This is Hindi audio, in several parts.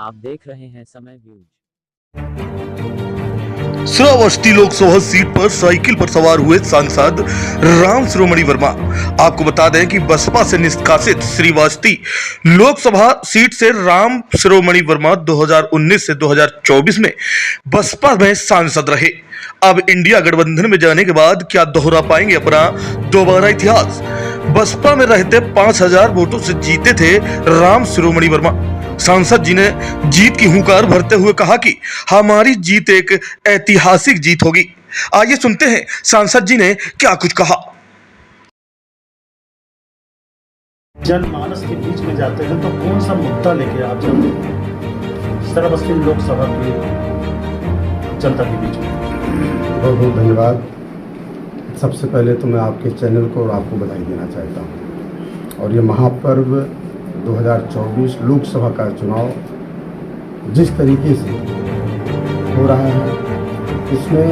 आप देख रहे हैं समय व्यूज। श्रावस्ती लोकसभा सीट पर साइकिल पर सवार हुए सांसद राम शिरोमणि वर्मा। आपको बता दें कि बसपा से निष्कासित श्रीवास्ती लोकसभा सीट से राम शिरोमणि वर्मा 2019 से 2024 में बसपा में सांसद रहे। अब इंडिया गठबंधन में जाने के बाद क्या दोहरा पाएंगे अपना दोबारा इतिहास। बसपा में रहते 5000 वोटों से जीते थे राम शिरोमणि वर्मा। सांसद जी ने जीत की हुंकार भरते हुए कहा कि हमारी जीत एक ऐतिहासिक जीत होगी। आइए सुनते हैं सांसद जी ने क्या कुछ कहा। जनमानस के बीच में जाते हैं तो कौन सा मुद्दा लेके आप जाते हैं श्रावस्ती लोकसभा की जनता के बीच में? बहुत बहुत धन्यवाद। सबसे पहले तो मैं आपके चैनल को और आपको बधाई देना चाहता हूँ। और ये महापर्व 2024 लोकसभा का चुनाव जिस तरीके से हो रहा है, इसमें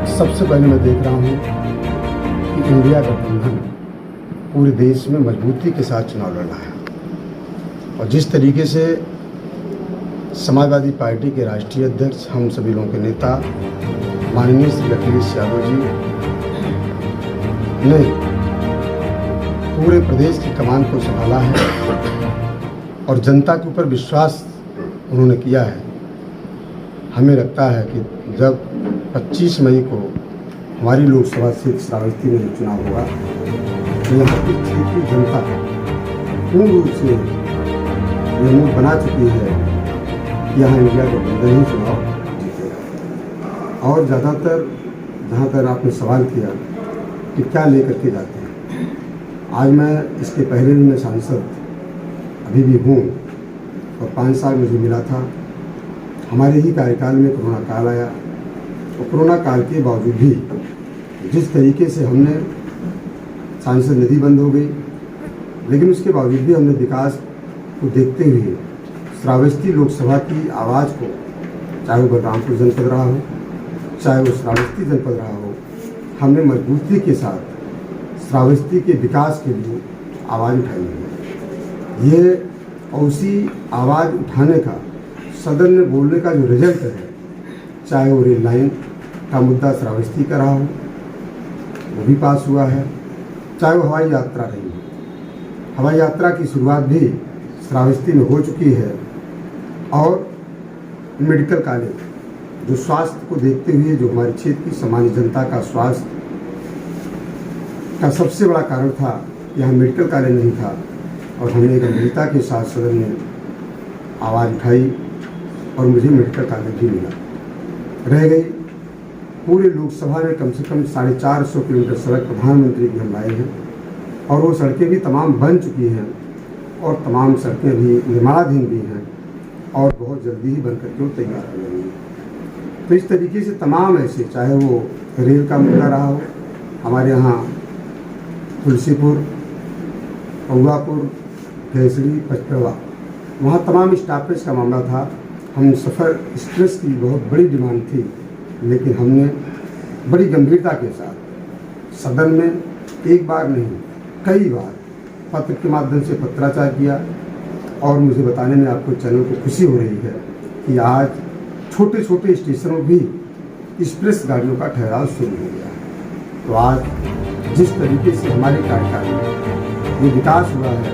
सबसे पहले मैं देख रहा हूँ कि इंडिया गठबंधन पूरे देश में मजबूती के साथ चुनाव लड़ रहा है। और जिस तरीके से समाजवादी पार्टी के राष्ट्रीय अध्यक्ष, हम सभी लोगों के नेता माननीय श्री अखिलेश यादव जी ने पूरे प्रदेश की कमान को संभाला है और जनता के ऊपर विश्वास उन्होंने किया है। हमें लगता है कि जब 25 मई को हमारी लोकसभा सीट श्रावस्ती में चुनाव होगा तो यहाँ की क्षेत्र की जनता पूर्ण रूप से ये मूड बना चुकी है कि यहाँ इंडिया गठबंधन ही चुनाव जीतेगा। और ज़्यादातर जहाँ तक आपने सवाल किया कि क्या लेकर के जाते हैं, आज मैं इसके पहले भी मैं सांसद अभी भी हूँ और 5 साल मुझे मिला था। हमारे ही कार्यकाल में कोरोना काल आया और कोरोना काल के बावजूद भी जिस तरीके से हमने सांसद निधि बंद हो गई, लेकिन उसके बावजूद भी हमने विकास को देखते हुए श्रावस्ती लोकसभा की आवाज़ को, चाहे वो बलरामपुर जनपद रहा हो, चाहे वो श्रावस्ती जनपद रहा हो, हमने मजबूती के साथ श्रावस्ती के विकास के लिए आवाज़ उठाई है। ये उसी आवाज़ उठाने का, सदन में बोलने का जो रिजल्ट है, चाहे वो रेल लाइन का मुद्दा श्रावस्ती का रहा हो, वो भी पास हुआ है, चाहे वो हवाई यात्रा रही हो। हवाई यात्रा की शुरुआत भी श्रावस्ती में हो चुकी है। और मेडिकल कॉलेज जो स्वास्थ्य को देखते हुए, जो हमारे क्षेत्र की सामान्य जनता का स्वास्थ्य का सबसे बड़ा कारण था, यहाँ मेडिकल कॉलेज नहीं था और हमने गंभीरता के साथ सदन में आवाज़ उठाई और मुझे मेडिकल कॉलेज भी मिला। रह गई पूरे लोकसभा में कम से कम 450 किलोमीटर सड़क प्रधानमंत्री की हम लाए हैं और वो सड़कें भी तमाम बन चुकी हैं और तमाम सड़कें भी निर्माणाधीन भी हैं और बहुत जल्दी ही बन करके वो तैयार हो जाएंगी। तो इस तरीके से तमाम ऐसे, चाहे वो रेल का मुद्दा रहा हो, हमारे यहाँ तुलसीपुर, पौवापुर, केसरी, पचपेड़ा, वहाँ तमाम स्टॉपेज का मामला था। हम सफ़र एक्सप्रेस की बहुत बड़ी डिमांड थी, लेकिन हमने बड़ी गंभीरता के साथ सदन में एक बार नहीं कई बार पत्र के माध्यम से पत्राचार किया। और मुझे बताने में आपको चैनल को खुशी हो रही है कि आज छोटे छोटे स्टेशनों भी एक्सप्रेस गाड़ियों का ठहराव शुरू हो गया है। तो आज जिस तरीके से हमारे कार्यकाल में ये विकास हुआ है,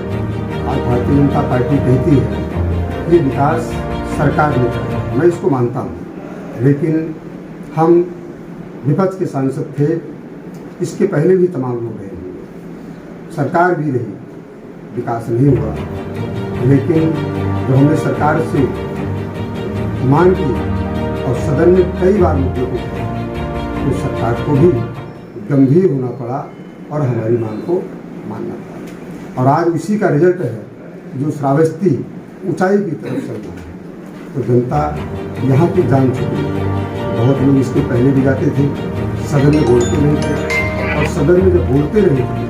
आज भारतीय जनता पार्टी कहती है ये विकास सरकार ने किया, मैं इसको मानता हूँ। लेकिन हम विपक्ष के सांसद थे, इसके पहले भी तमाम लोग रहे होंगे, सरकार भी रही, विकास नहीं हुआ। लेकिन जब हमने सरकार से मांग की और सदन में कई बार मुद्दे को तो सरकार को भी गंभीर होना पड़ा और हमारी मांग को मानना पड़ा। और आज उसी का रिजल्ट है जो श्रावस्ती ऊंचाई की तरफ चल रहा है। तो जनता यहाँ की जान चुकी है। बहुत लोग इसके पहले भी जाते थे, सदन में बोलते नहीं थे और सदन में जब बोलते नहीं थे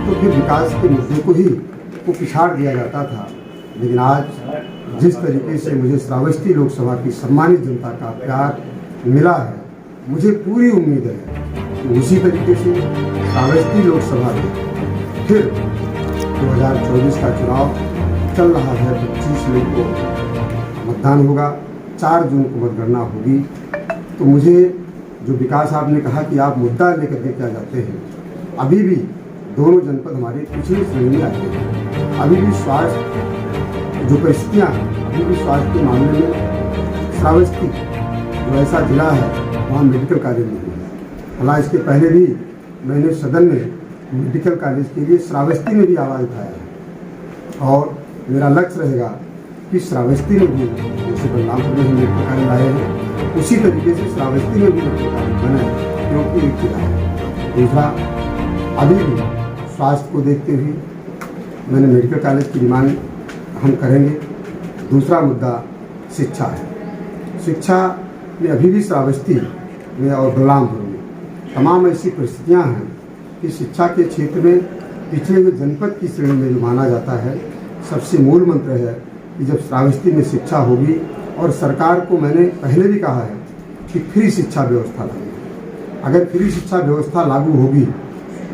तो फिर विकास के मुद्दे को ही पिछाड़ दिया जाता था। लेकिन आज जिस तरीके से मुझे श्रावस्ती लोकसभा की सम्मानित जनता का प्यार मिला है, मुझे पूरी उम्मीद है कि उसी तरीके से श्रावस्ती लोकसभा में फिर 2024 का चुनाव चल रहा है 25 मई को मतदान होगा, 4 जून को मतगणना होगी। तो मुझे जो विकास आपने कहा कि आप मुद्दा लेकर के क्या जाते हैं, अभी भी दोनों जनपद हमारे पिछड़ी श्रेणी में आते हैं। अभी भी स्वास्थ्य जो परिस्थितियाँ हैं, अभी भी स्वास्थ्य के मामले में श्रावस्ती जो ऐसा जिला है वहाँ मेडिकल कॉलेज नहीं है। हालांकि इसके पहले भी मैंने सदन में मेडिकल कॉलेज के लिए श्रावस्ती में भी आवाज़ उठाया है और मेरा लक्ष्य रहेगा कि श्रावस्ती में भी जैसे बलरामपुर में हम मेडिकल कॉलेज लाए हैं उसी तरीके से श्रावस्ती में भी मेडिकल कॉलेज बने, क्योंकि एक जिला है। दूसरा, अभी भी स्वास्थ्य को देखते हुए मैंने मेडिकल कॉलेज की डिमांड हम करेंगे। दूसरा मुद्दा शिक्षा है। शिक्षा में अभी भी श्रावस्ती में और बलरामपुर में तमाम ऐसी परिस्थितियां हैं कि शिक्षा के क्षेत्र में पिछड़े हुए जनपद की श्रेणी में जो माना जाता है, सबसे मूल मंत्र है कि जब श्रावस्ती में शिक्षा होगी, और सरकार को मैंने पहले भी कहा है कि फ्री शिक्षा व्यवस्था लागू। अगर फ्री शिक्षा व्यवस्था लागू होगी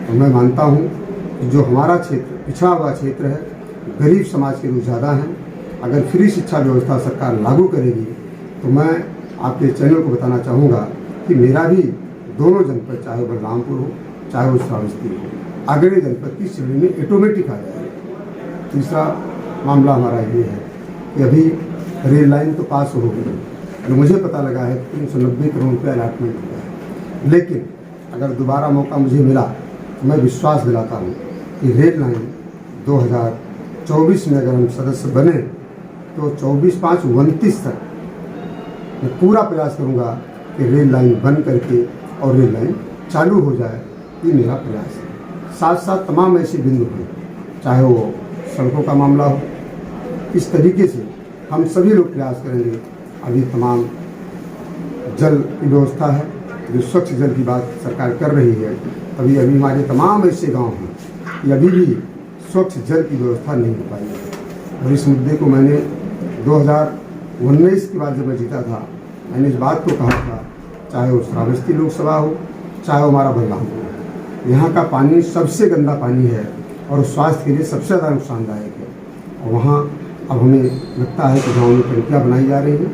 तो मैं मानता हूँ कि जो हमारा क्षेत्र पिछड़ा हुआ क्षेत्र है, गरीब समाज के लोग ज़्यादा हैं, अगर फ्री शिक्षा व्यवस्था सरकार लागू करेगी तो मैं आपके चैनल को बताना चाहूँगा कि मेरा भी दोनों जनपद, चाहे बलरामपुर हो चाहे वो श्रावस्ती हो, अगले जनपद की श्रेणी में ऑटोमेटिक आ जाएगा। तीसरा मामला हमारा ये है कि अभी रेल लाइन तो पास हो गई, जो मुझे पता लगा है 390 करोड़ रुपये अलॉटमेंट हुआ है, लेकिन अगर दोबारा मौका मुझे मिला तो मैं विश्वास दिलाता हूँ कि रेल लाइन 2024 में अगर हम सदस्य बने तो 24/5/29 तक मैं पूरा प्रयास करूँगा कि रेल लाइन बन करके और रेल लाइन चालू हो जाए। ये मेरा प्रयास है। साथ साथ तमाम ऐसे बिंदु हैं, चाहे वो सड़कों का मामला हो, इस तरीके से हम सभी लोग प्रयास करेंगे। अभी तमाम जल की व्यवस्था है, जो स्वच्छ जल की बात सरकार कर रही है, अभी हमारे तमाम ऐसे गांव हैं कि अभी भी स्वच्छ जल की व्यवस्था नहीं हो पाई है। और इस मुद्दे को मैंने 2019 के बाद जब मैं जीता था, मैंने इस बात को कहा था, चाहे वो श्रावस्ती लोकसभा हो चाहे वो हमारा बलरामपुर हो, यहाँ का पानी सबसे गंदा पानी है और स्वास्थ्य के लिए सबसे ज़्यादा नुकसानदायक है। और वहाँ अब हमें लगता है कि गाँव में टंकियाँ बनाई जा रही हैं,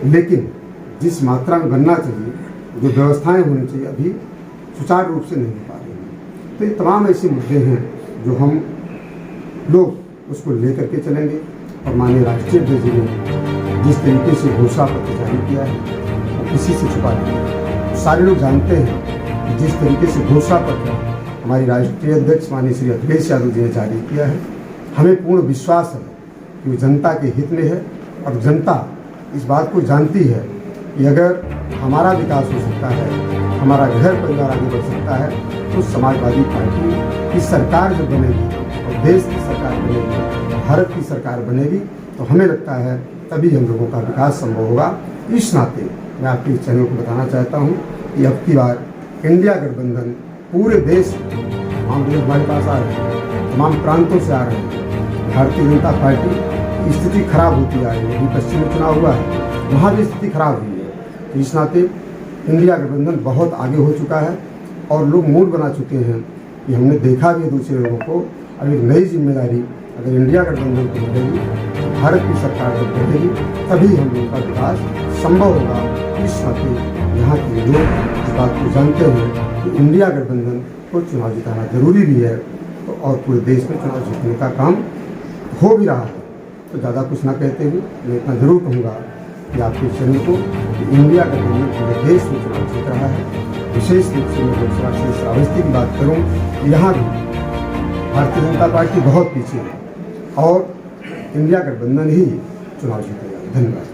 लेकिन जिस मात्रा में बनना चाहिए, जो व्यवस्थाएं होनी चाहिए, अभी सुचारू रूप से नहीं हो पा रही हैं। तो ये तमाम ऐसे मुद्दे हैं जो हम लोग उसको लेकर के चलेंगे। और माननीय राष्ट्रीय अध्यक्ष ने जिस तरीके से घोषणा पत्र जारी किया है, वो किसी से छुपा नहीं। सारे लोग जानते हैं कि जिस तरीके से घोषणा पत्र हमारी राष्ट्रीय अध्यक्ष माननीय श्री अखिलेश यादव जी ने जारी किया है, हमें पूर्ण विश्वास है कि वो जनता के हित में है। और जनता इस बात को जानती है कि अगर हमारा विकास हो सकता है, हमारा घर परिवार आगे बढ़ सकता है, तो समाजवादी पार्टी की सरकार जब बनेगी और देश की सरकार बनेगी, भारत की सरकार बनेगी, तो हमें लगता है तभी हम लोगों का विकास संभव होगा। इस नाते मैं आपके चैनल को बताना चाहता हूँ कि अब की बार इंडिया गठबंधन पूरे देश में तमाम लोग हमारे पास आ रहे हैं, तमाम प्रांतों से आ रहे हैं। भारतीय जनता पार्टी की स्थिति खराब होती आ रही है। अभी पश्चिम में चुनाव हुआ है, वहाँ भी स्थिति खराब हुई है। तो इस नाते इंडिया गठबंधन बहुत आगे हो चुका है और लोग मूड बना चुके हैं कि हमने देखा भी दूसरे लोगों को। अब एक नई जिम्मेदारी अगर इंडिया गठबंधन को मिलेगी, भारत की सरकार जब बढ़ेगी, तभी हम लोगों का विकास संभव होगा। इस नाते यहाँ के लोग इस बात को जानते हैं कि इंडिया गठबंधन को चुनाव जिताना जरूरी भी है, तो और पूरे देश में चुनाव जीतने का काम हो भी रहा है। तो ज़्यादा कुछ ना कहते हुए मैं इतना जरूर कहूँगा कि आपके चैनल को कि इंडिया गठबंधन पूरे देश में चुनाव जीत रहा है। विशेष रूप से मैं लोकसभा से श्रावस्ती की बात करूँ, यहाँ भी भारतीय जनता पार्टी बहुत पीछे है और इंडिया गठबंधन ही चुनाव जीतेगा। धन्यवाद।